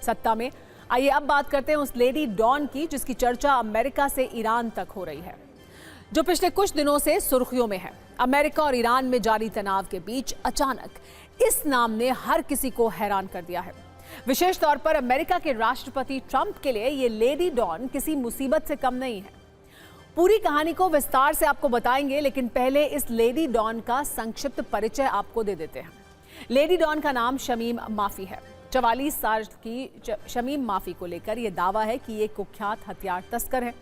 सत्ता में। आइए अब बात करते हैं उस लेडी डॉन की जिसकी चर्चा अमेरिका से ईरान तक हो रही है, जो पिछले कुछ दिनों से सुर्खियों में है। अमेरिका और ईरान में जारी तनाव के बीच अचानक इस नाम ने हर किसी को हैरान कर दिया है। विशेष तौर पर अमेरिका के राष्ट्रपति ट्रंप के लिए ये लेडी डॉन किसी मुसीबत से कम नहीं है। पूरी कहानी को विस्तार से आपको बताएंगे, लेकिन पहले इस लेडी डॉन का संक्षिप्त परिचय आपको दे देते हैं। लेडी डॉन का नाम शमीम माफी है। 44 साल की शमीम माफी को लेकर यह दावा है कि ये कुख्यात हथियार तस्कर है।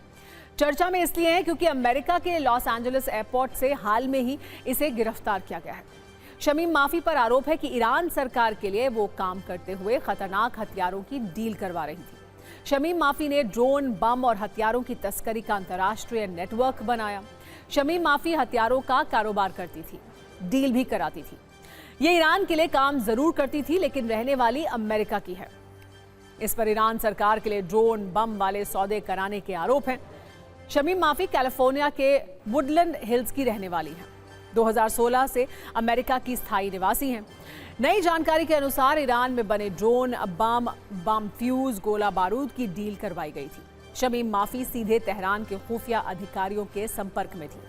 चर्चा में इसलिए है क्योंकि अमेरिका के लॉस एंजलिस एयरपोर्ट से हाल में ही इसे गिरफ्तार किया गया है। शमीम माफी पर आरोप है कि ईरान सरकार के लिए वो काम करते हुए खतरनाक हथियारों की डील करवा रही थी। शमीम माफी ने ड्रोन, बम और हथियारों की तस्करी का अंतर्राष्ट्रीय नेटवर्क बनाया। शमीम माफी हथियारों का कारोबार करती थी, डील भी कराती थी। ये ईरान के लिए काम जरूर करती थी, लेकिन रहने वाली अमेरिका की है। इस पर ईरान सरकार के लिए ड्रोन, बम वाले सौदे कराने के आरोप हैं। शमीम माफी कैलिफोर्निया के वुडलैंड हिल्स की रहने वाली है। 2016 से अमेरिका की स्थायी निवासी हैं। नई जानकारी के अनुसार ईरान में बने ड्रोन, बम फ्यूज, गोला बारूद की डील करवाई गई थी। शमीम माफी सीधे तेहरान के खुफिया अधिकारियों के संपर्क में थी।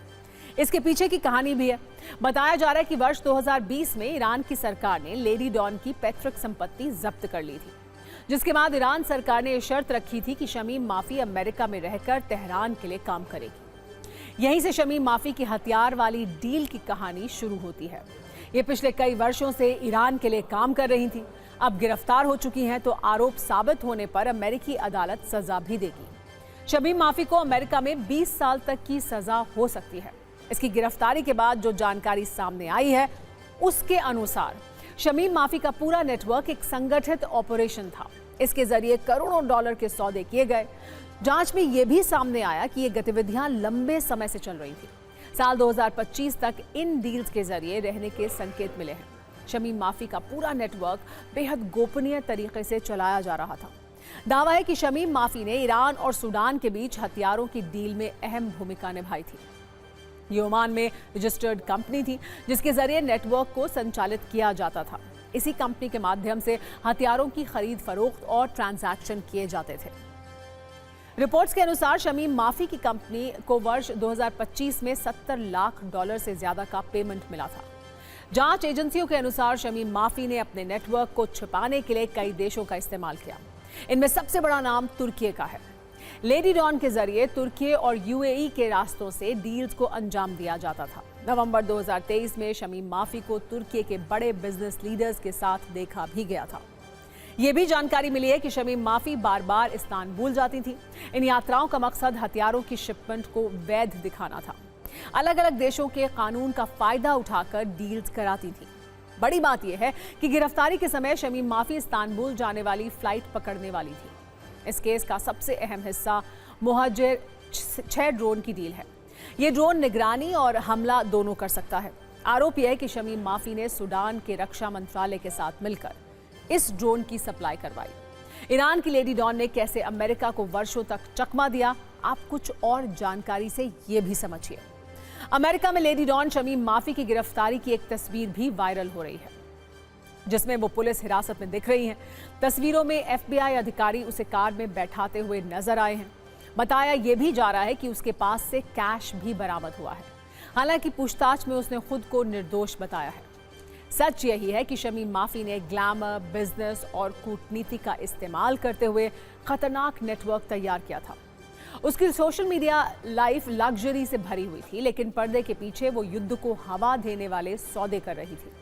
इसके पीछे की कहानी भी है। बताया जा रहा है कि वर्ष 2020 में ईरान की सरकार ने लेडी डॉन की पैतृक संपत्ति जब्त कर ली थी, जिसके बाद ईरान सरकार ने यह शर्त रखी थी कि शमीम माफी अमेरिका में रहकर तेहरान के लिए काम करेगी। यहीं से शमीम माफी की हथियार वाली डील की कहानी शुरू होती है। ये पिछले कई वर्षों से ईरान के लिए काम कर रही थी। अब गिरफ्तार हो चुकी हैं तो आरोप साबित होने पर अमेरिकी अदालत सजा भी देगी। शमीम माफी को अमेरिका में 20 साल तक की सजा हो सकती है। इसकी गिरफ्तारी के बाद जो जानकारी सामने आई है उसके अनुसार शमीम माफी का पूरा नेटवर्क एक संगठित ऑपरेशन था। इसके जरिए करोड़ों डॉलर के सौदे किए गए। जांच में यह भी सामने आया कि ये गतिविधियां लंबे समय से चल रही थी। साल 2025 तक इन डील्स के जरिए रहने के संकेत मिले हैं। शमीम माफी का पूरा नेटवर्क बेहद गोपनीय तरीके से चलाया जा रहा था। दावा है कि शमीम माफी ने ईरान और सूडान के बीच हथियारों की डील में अहम भूमिका निभाई थी। ये ओमान में रजिस्टर्ड कंपनी थी, जिसके जरिए नेटवर्क को संचालित किया जाता था। इसी कंपनी के माध्यम से हथियारों की खरीद फरोख्त और ट्रांजैक्शन किए जाते थे। रिपोर्ट्स के अनुसार शमीम माफी की कंपनी को वर्ष 2025 में 70 लाख डॉलर से ज्यादा का पेमेंट मिला था। जांच एजेंसियों के अनुसार शमीम माफी ने अपने नेटवर्क को छिपाने के लिए कई देशों का इस्तेमाल किया। इनमें सबसे बड़ा नाम तुर्की का है। लेडी डॉन के जरिए तुर्की और यूएई के रास्तों से डील्स को अंजाम दिया जाता था। नवंबर 2023 में शमीम माफी को तुर्की के बड़े बिजनेस लीडर्स के साथ देखा भी गया था। ये भी जानकारी मिली है कि शमीम माफी बार बार इस्तांबुल जाती थी। इन यात्राओं का मकसद हथियारों की शिपमेंट को वैध दिखाना था। अलग अलग देशों के कानून का फायदा उठाकर डील्स कराती थी। बड़ी बात यह है कि गिरफ्तारी के समय शमीम माफी इस्तांबुल जाने वाली फ्लाइट पकड़ने वाली थी। इस केस का सबसे अहम हिस्सा मुहाजिर 6 ड्रोन की डील है। ये ड्रोन निगरानी और हमला दोनों कर सकता है। आरोप यह है कि शमीम माफी ने सूडान के रक्षा मंत्रालय के साथ मिलकर इस ड्रोन की सप्लाई करवाई। ईरान की लेडी डॉन ने कैसे अमेरिका को वर्षों तक चकमा दिया, आप कुछ और जानकारी से ये भी समझिए। अमेरिका में लेडी डॉन शमीम माफी की गिरफ्तारी की एक तस्वीर भी वायरल हो रही है, जिसमें वो पुलिस हिरासत में दिख रही हैं। तस्वीरों में FBI अधिकारी उसे कार में बैठाते हुए नजर आए हैं। बताया यह भी जा रहा है कि उसके पास से कैश भी बरामद हुआ है। हालांकि पूछताछ में उसने खुद को निर्दोष बताया है। सच यही है कि शमीम माफी ने ग्लैमर, बिजनेस और कूटनीति का इस्तेमाल करते हुए खतरनाक नेटवर्क तैयार किया था। उसकी सोशल मीडिया लाइफ लग्जरी से भरी हुई थी, लेकिन पर्दे के पीछे वो युद्ध को हवा देने वाले सौदे कर रही थी।